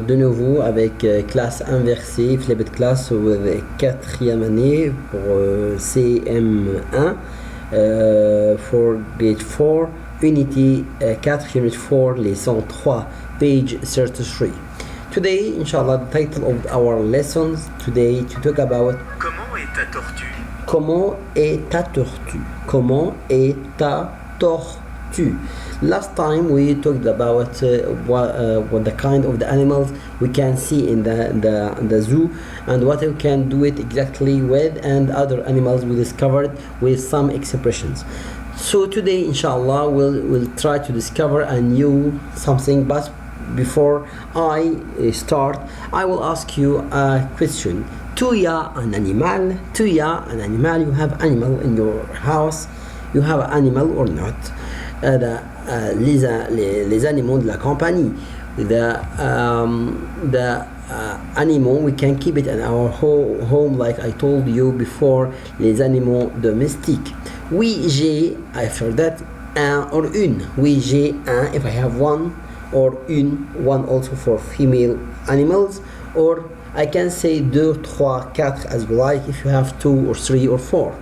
de nouveau avec classe inversée, flipped class with 4e année pour CM1 for grade 4, unité 4, unit 4, leçon 3, page 33. Today, inshallah, the title of our lessons today to talk about comment est ta tortue? Comment est ta tortue? Comment est ta tortue? Last time we talked about what the kind of the animals we can see in the zoo and what we can do it exactly with, and other animals we discovered with some expressions. So today, inshallah, we'll try to discover a new something, but before I start, I will ask you a question. Tu as un animal? Tu as un animal? You have animal in your house? You have an animal or not? Les animaux de la compagnie. The animal, we can keep it in our home, like I told you before, les animaux domestiques. Oui, j'ai, after that, un or une. Oui, j'ai un, if I have one, or une, one also for female animals, or I can say deux, trois, quatre as you like if you have two or three or four,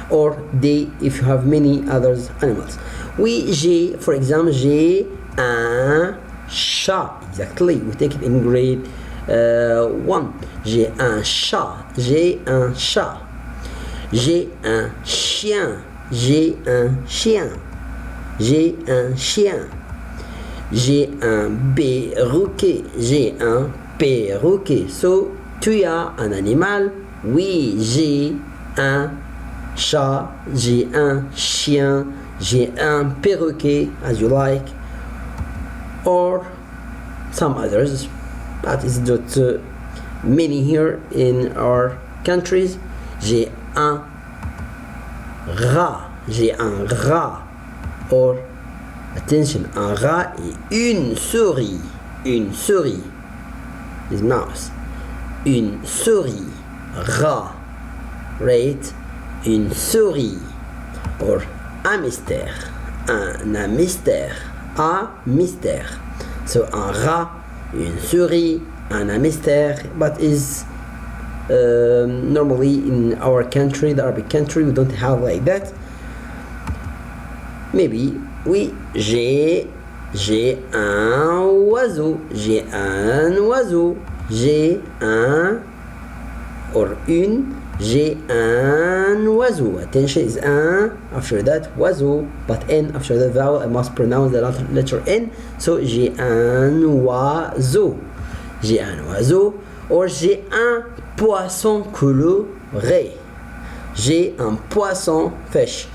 or des if you have many others animals. Oui, j'ai, for example, j'ai un chat. Exactly, we take it in grade 1. J'ai un chat. J'ai un chat. J'ai un chien. J'ai un chien. J'ai un chien. J'ai un perroquet. J'ai un perroquet. So, tu as un animal? Oui, j'ai un chat. J'ai un chien. J'ai un perroquet, as you like, or some others, but it's not many here in our countries. J'ai un rat. J'ai un rat. Or, attention, un rat et une souris. Une souris is mouse. Une souris. Rat. Right? Une souris. Or, un mystère. Un mystère. Un mystère. So, un rat, une souris, un mystère, but is normally in our country, the Arabic country, we don't have like that. Maybe, oui, j'ai un oiseau. J'ai un oiseau. J'ai un or une. J'ai un oiseau. Attention is un. After that, oiseau. But N after the vowel, I must pronounce the letter N. So, j'ai un oiseau. J'ai un oiseau. Or, j'ai un poisson coloré. J'ai un poisson fish.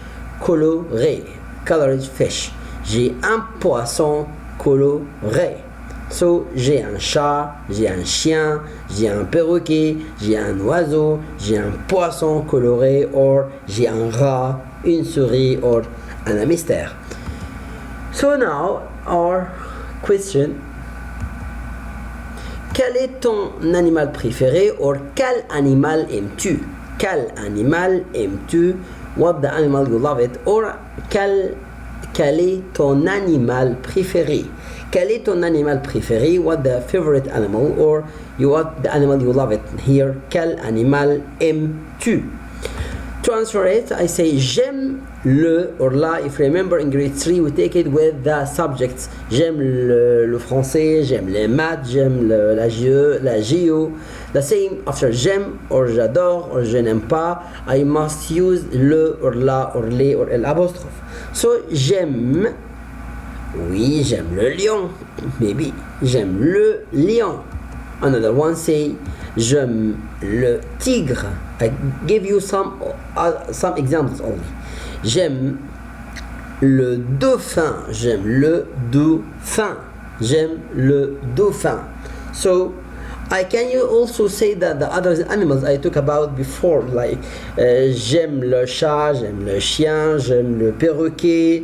Coloré. Colored fish. J'ai un poisson coloré. So, j'ai un chat, j'ai un chien, j'ai un perroquet, j'ai un oiseau, j'ai un poisson coloré, or j'ai un rat, une souris, or un hamster. So now, our question. Quel est ton animal préféré, or quel animal aimes-tu? Quel animal aimes-tu? What the animal you love it, or quel est ton animal préféré? Quel est ton animal préféré? What the favorite animal, or what the animal you love it? Here, quel animal aimes-tu? To answer it, I say j'aime le or la. If you remember in grade 3, we take it with the subjects. J'aime le français, j'aime les maths, j'aime la géo. The same after j'aime or j'adore or je n'aime pas, I must use le or la or les or l'apostrophe. So j'aime. Oui, j'aime le lion. Maybe. J'aime le lion. Another one say, j'aime le tigre. I give you some examples only. J'aime le dauphin. J'aime le dauphin. J'aime le dauphin. So, I can you also say that the other animals I talked about before, like j'aime le chat, j'aime le chien, j'aime le perroquet.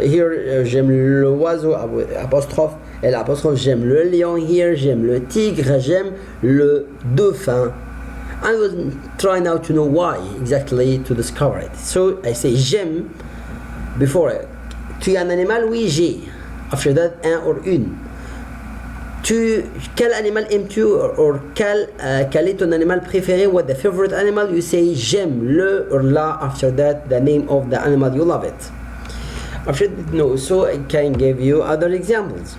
Here j'aime l'oiseau apostrophe et l'apostrophe, j'aime le lion. Here j'aime le tigre, j'aime le dauphin. I will try now to know why exactly to discover it. So I say j'aime before. Tu as un animal? Oui, j'ai. After that, un or une. Quel animal aimes-tu or quel est ton animal préféré? What the favorite animal? You say j'aime le or la after that the name of the animal you love it. After that, no, so I can give you other examples.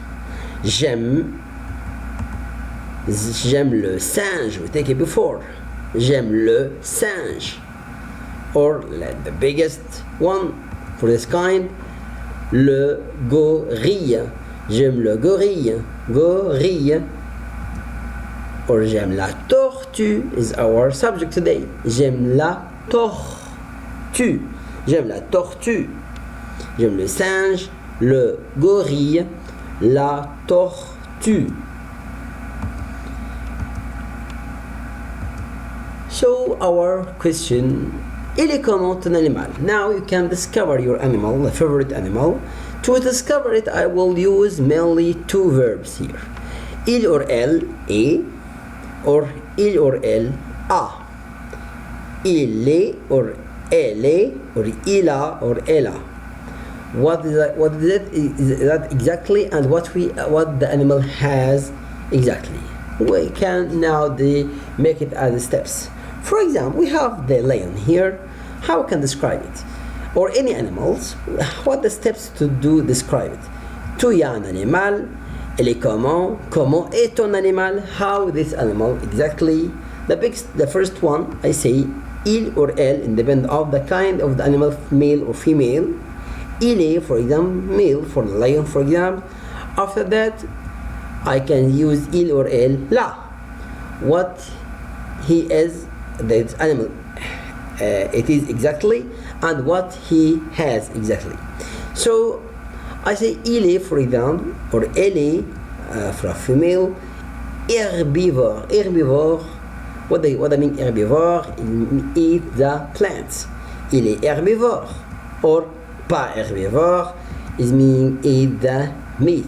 J'aime le singe. We take it before. J'aime le singe. Or the biggest one for this kind, le gorille. J'aime le gorille. Gorille. Or j'aime la tortue is our subject today. J'aime la tortue. J'aime la tortue. J'aime le singe, le gorille, la tortue. So our question, il est comment ton animal? Now you can discover your animal, the favorite animal. To discover it, I will use mainly two verbs here. Il or elle est, or il or elle a. Il est or elle est, or il a or elle a. What is that? What is it? Is that exactly? And what the animal has exactly? We can now make it as steps. For example, we have the lion here. How we can describe it? Or any animals? What the steps to describe it? Tu y as un animal. Elle est comment? Comment est ton animal? How this animal exactly? The first one I say il or elle, independent of the kind of the animal, male or female. Il est, for example, male for the lion, for example. After that, I can use il or elle, la. What he is, that animal, it is exactly, and what he has exactly. So, I say il est, for example, or elle est, for a female, herbivore. Herbivore, what I mean herbivore, it eats the plants. Il est herbivore, or pas herbivore is meaning eat the meat.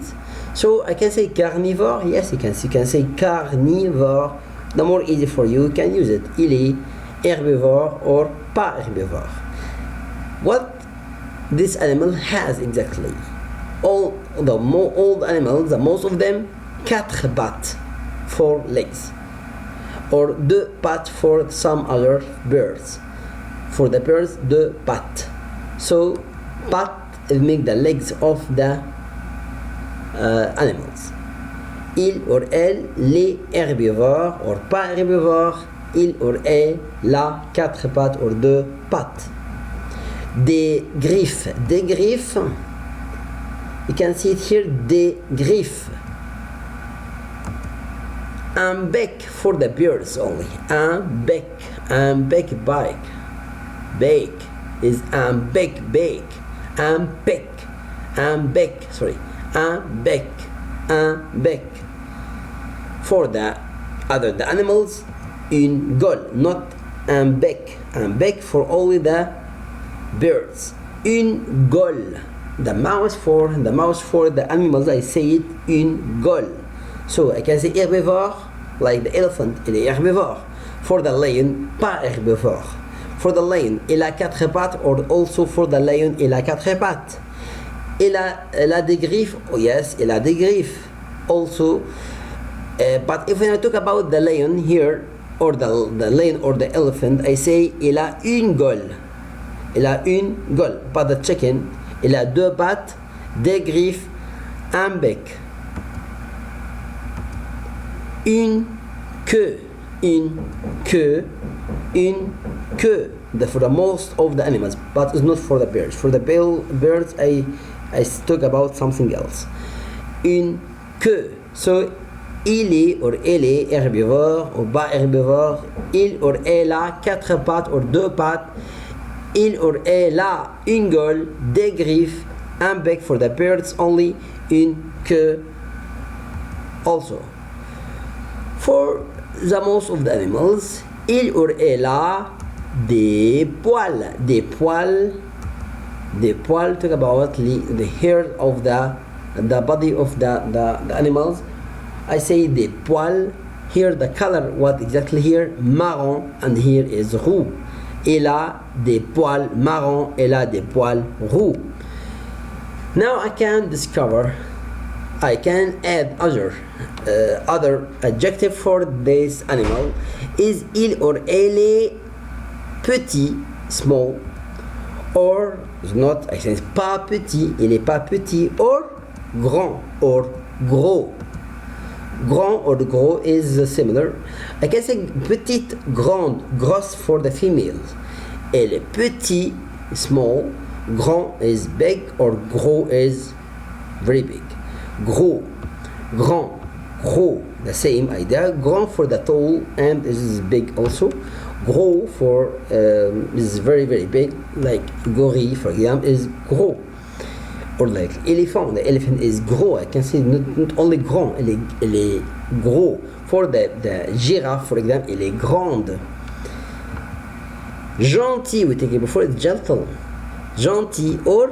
So I can say carnivore. Yes, you can say carnivore. The more easy for you can use it. Il est herbivore or pas herbivore. What this animal has exactly? All the animals, the most of them, quatre pattes, 4 legs, or deux pattes for some other birds. For the birds, deux pattes. So pattes make the legs of the animals. Il or elle, les herbivores or pas herbivores. Il or elle, la, 4 pattes or 2 pattes. Des griffes. Des griffes. You can see it here. Des griffes. Un bec for the birds only. Un bec. Un bec bike. Bec is un bec bec. Un bec. Un bec. Sorry. Un bec. Un bec. For the animals, une gueule, not un bec. Un bec for only the birds. Une gueule. The mouse for the animals, I say it une gueule. So I can say herbivore, like the elephant, il est herbivore. For the lion, pas herbivore. For the lion, il a 4 pattes, or also for the lion, il a 4 pattes. Il a des griffes, oh yes, il a des griffes. Also, but if I talk about the lion here, or the lion or the elephant, I say il a une gueule. Il a une gueule. Pas the chicken, il a 2 pattes, des griffes, un bec. Une queue. Une queue. Une queue. For the most of the animals, but it's not for the birds. For the birds, I talk about something else. Une queue. So, il est or elle est herbivore ou pas herbivore. Il or elle a 4 pattes ou 2 pattes. Il or elle a une gueule, des griffes, un bec for the birds only, une queue also. For the most of the animals, il or elle a des poils. Des poils. Des poils talk about the hair of the body of the animals. I say des poils. Here the color, what exactly here? Marron, and here is roux. Elle a des poils marrons, elle a des poils roux. Now I can discover I can add other adjective for this animal. Is il or elle est petit, small, or not, I say pas petit, il est pas petit, or grand, or gros. Grand or gros is similar. I can say petite, grande, grosse for the females. Elle est petit, small, grand is big, or gros is very big. Gros, grand, gros, the same idea. Grand for the tall and this is big also. Gros for is very very big, like gorille for example is gros. Or like elephant, the elephant is gros. I can say not only grand, elle est gros. For the giraffe for example, elle est grande. Gentil, we take it before, it's gentle. Gentil or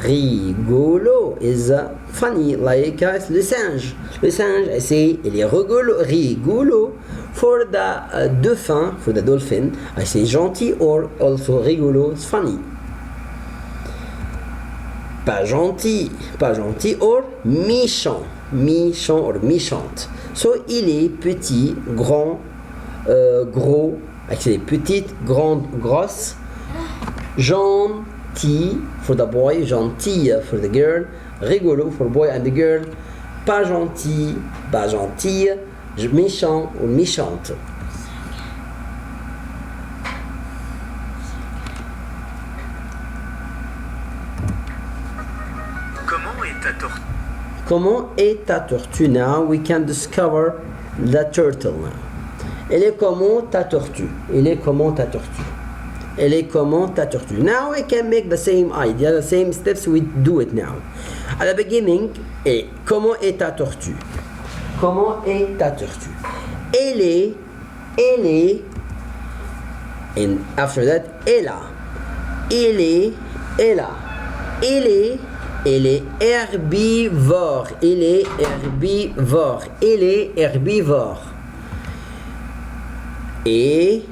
rigolo is funny, like le singe. Le singe, I say, il est rigolo. For the dauphin, for the dolphin, I say gentil or also rigolo, it's funny. Pas gentil or méchant or méchante. So il est petit, grand, gros, actually petite, grande, grosse. Gentil for the boy, gentille for the girl, rigolo for boy and the girl. Pas gentille, méchant ou méchante. Comment est ta tortue? Now we can discover the turtle now. Elle est comment ta tortue? Now we can make the same idea, the same steps, we do it now. At the beginning, comment est ta tortue? Elle est, and after that, elle est herbivore. Et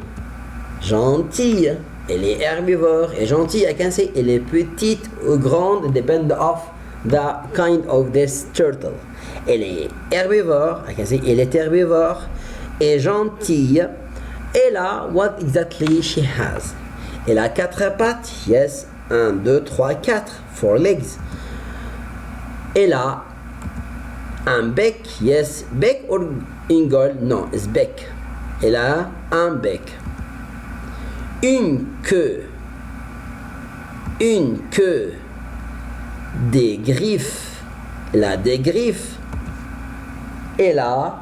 gentille. Elle est herbivore et gentille. I can say elle est petite ou grande, depend of the kind of this turtle. Elle est herbivore. I can say elle est herbivore et gentille. Elle a what exactly she has. Elle a 4 pattes. Yes. 1, 2, 3, 4. 4 legs. Elle a un bec, yes, bec or ingol, non, c'est bec. Elle a un bec. Une queue, des griffes. Elle a des griffes. Elle a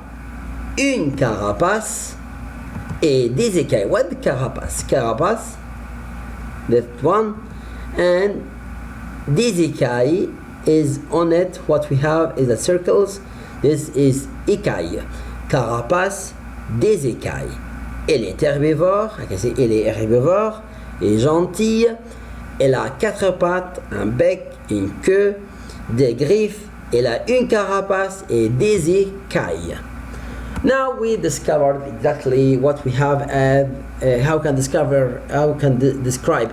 une carapace et des écailles. What carapace? Carapace, that one, and des écailles. Is on it, what we have is the circles. This is écaille. Carapace, des écailles. Elle est herbivore. Elle est herbivore et gentille. Elle a 4 pattes, un bec, une queue, des griffes. Elle a une carapace et des écailles. Now we discovered exactly what we have and how can describe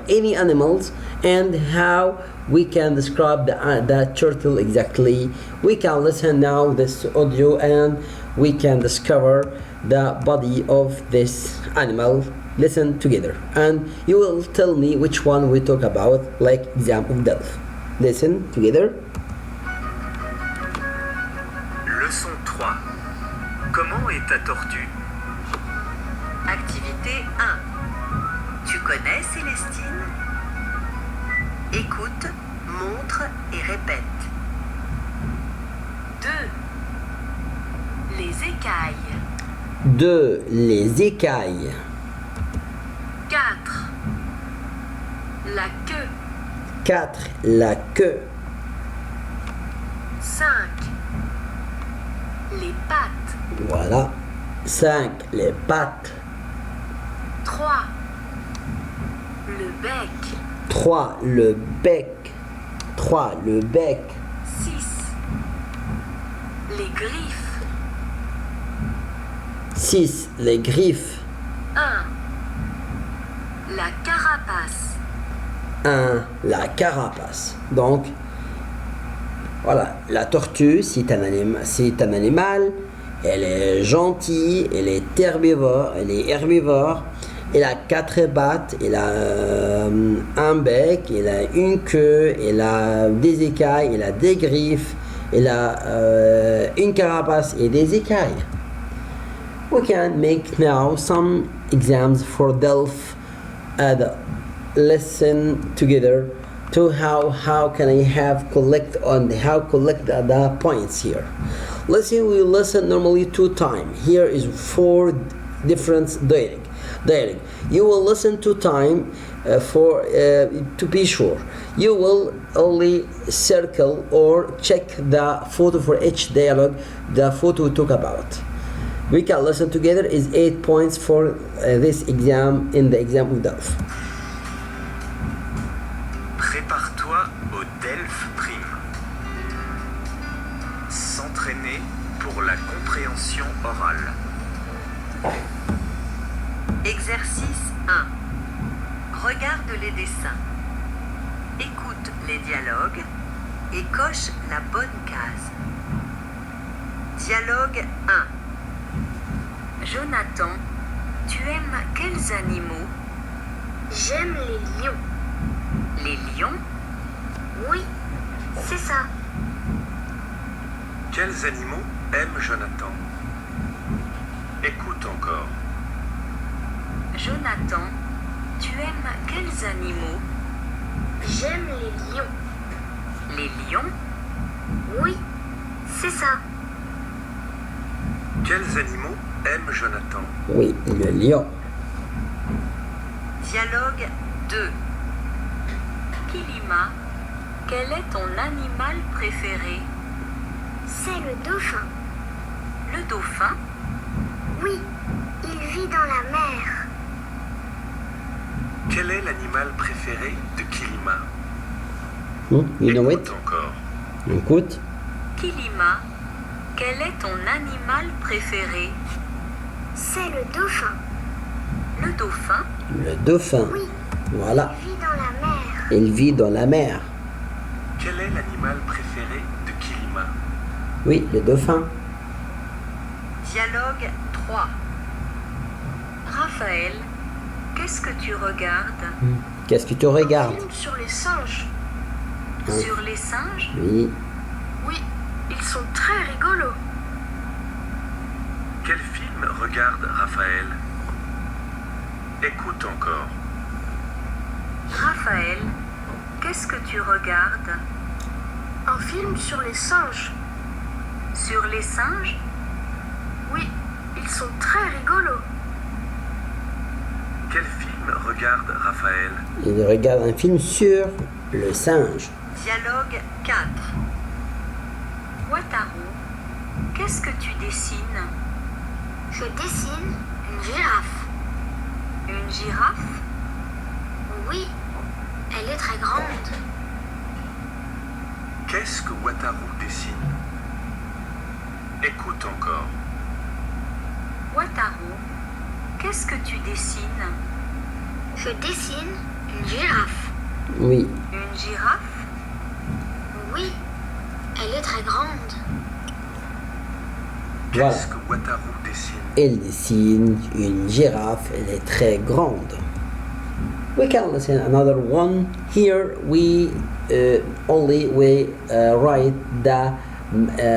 any animals and how we can describe the turtle exactly. We can listen now this audio and we can discover the body of this animal. Listen together and you will tell me which one we talk about, like example of Delph. Listen together. Leçon 3. Comment est ta tortue? Activité 1. Tu connais Célestine? Écoute, montre et répète. 2. Les écailles. 2. Les écailles. 4. La queue. 4. La queue. 5. Les pattes. Voilà. 5. Les pattes. 3. Le bec. 3. Le bec. 3. Le bec. 6. Les griffes. 6. Les griffes. 1. La carapace. 1. La carapace. Donc, Voilà, la tortue, c'est un animal, elle est gentille, elle est herbivore, elle a quatre pattes, elle a un bec, elle a une queue, elle a des écailles, elle a des griffes, elle a une carapace et des écailles. We can make now some exams for Delph lesson together to how can I have collect the points here. Listen, we listen normally 2 times. Here is 4 different dialogue. You will listen 2 times to be sure. You will only circle or check the photo for each dialogue, the photo we talk about. We can listen together is 8 points for this exam in the exam of Delph. Prépare-toi au Delph Prime. S'entraîner pour la compréhension orale. Exercice 1. Regarde les dessins. Écoute les dialogues et coche la bonne case. Dialogue 1. Jonathan, tu aimes quels animaux? J'aime les lions. Les lions? Oui, c'est ça. Quels animaux aime Jonathan? Écoute encore. Jonathan, tu aimes quels animaux? J'aime les lions. Les lions? Oui, c'est ça. Quels animaux aime Jonathan? Oui, le lion. Dialogue 2. Kilima, quel est ton animal préféré? C'est le dauphin. Le dauphin? Oui, il vit dans la mer. Quel est l'animal préféré de Kilima? You know it? Écoute encore. Écoute. Kilima, quel est ton animal préféré? C'est le dauphin. Le dauphin? Le dauphin. Oui, Voilà. il vit dans la mer. Il vit dans la mer. Quel est l'animal préféré de Kilima? Oui, le dauphin. Dialogue 3. Raphaël, qu'est-ce que tu regardes? Qu'est-ce que tu regardes? Film sur les singes. Sur les singes? Oui. Oui, ils sont très rigolos. Quel film regarde Raphaël? Écoute encore. Raphaël, qu'est-ce que tu regardes? Un film sur les singes. Sur les singes? Oui, ils sont très rigolos. Quel film regarde Raphaël? Il regarde un film sur le singe. Dialogue 4. Wataru, qu'est-ce que tu dessines? Je dessine une girafe. Une girafe? Oui, elle est très grande. Qu'est-ce que Wataru dessine? Écoute encore. Wataru, qu'est-ce que tu dessines? Je dessine une girafe. Oui. Une girafe? Oui, elle est très grande. Voilà. Qu'est-ce que Wataru dessine? Elle dessine une girafe. Elle est très grande. We can listen another one. Here we only write the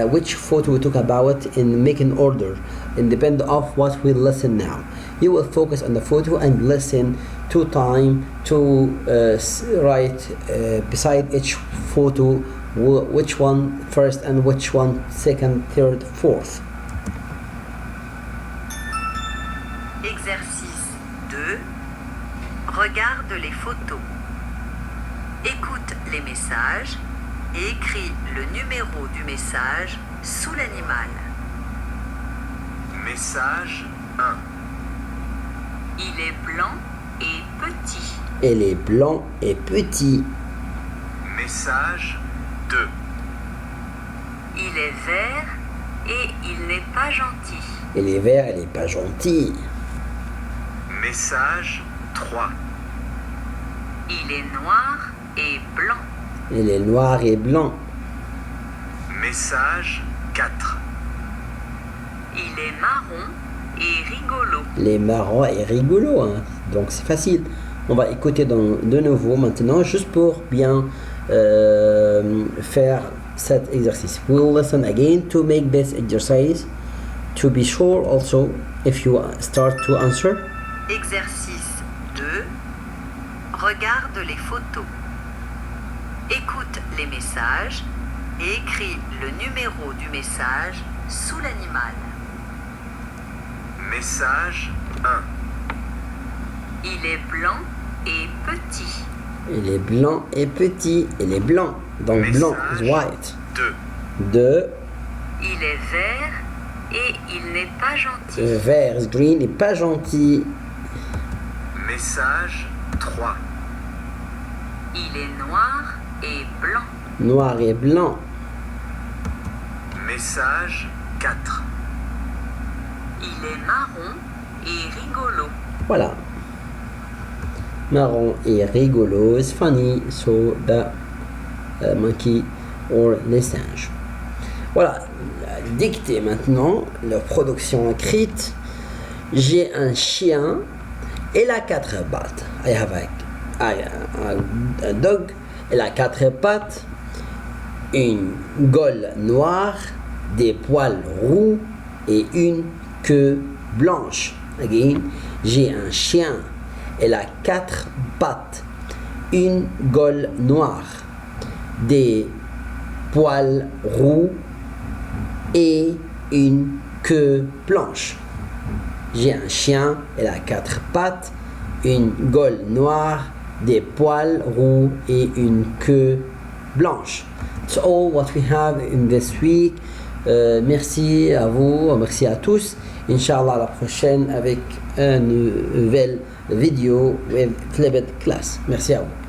which photo we talk about in making order, independent of what we listen now. You will focus on the photo and listen 2 times to write beside each photo which one first and which one second, third, fourth. Exercice 2. Regarde les photos. Écoute les messages et écris le numéro du message sous l'animal. Message 1. Il est blanc et petit. Elle est blanc et petit. Message 2. Il est vert et il n'est pas gentil. Elle est vert, elle n'est pas gentille. Message 3. Il est noir et blanc. Elle est noire et blanc. Message 4. Il est marron et rigolo. Il est marrant et rigolo, hein. Donc c'est facile. On va écouter de nouveau maintenant, juste pour bien faire cet exercice. We'll listen again to make this exercise. To be sure also, if you start to answer. Exercice 2. Regarde les photos. Écoute les messages et écris le numéro du message sous l'animal. Message 1. Il est blanc et petit. Il est blanc et petit. Il est blanc. Donc Message blanc is white. 2. 2. Il est vert et il n'est pas gentil. Vert is green et pas gentil. Message 3. Il est noir et blanc. Noir et blanc. Message 4. Il est marron et rigolo. Voilà. Marron et rigolo is funny. So the monkey or les singes. Voilà. La dictée maintenant. La production écrite. J'ai un chien. Il a 4 pattes. I have a dog. Il a 4 pattes. Une gaule noire. Des poils roux. Et une queue blanche. Again. J'ai un chien. Elle a 4 pattes, une gaule noire, des poils roux et une queue blanche. J'ai un chien, elle a 4 pattes, une gaule noire, des poils roux et une queue blanche. That's all what we have in this week. Merci à vous, merci à tous. Inch'Allah, à la prochaine avec une nouvelle vidéo with Flipped Class. Merci à vous.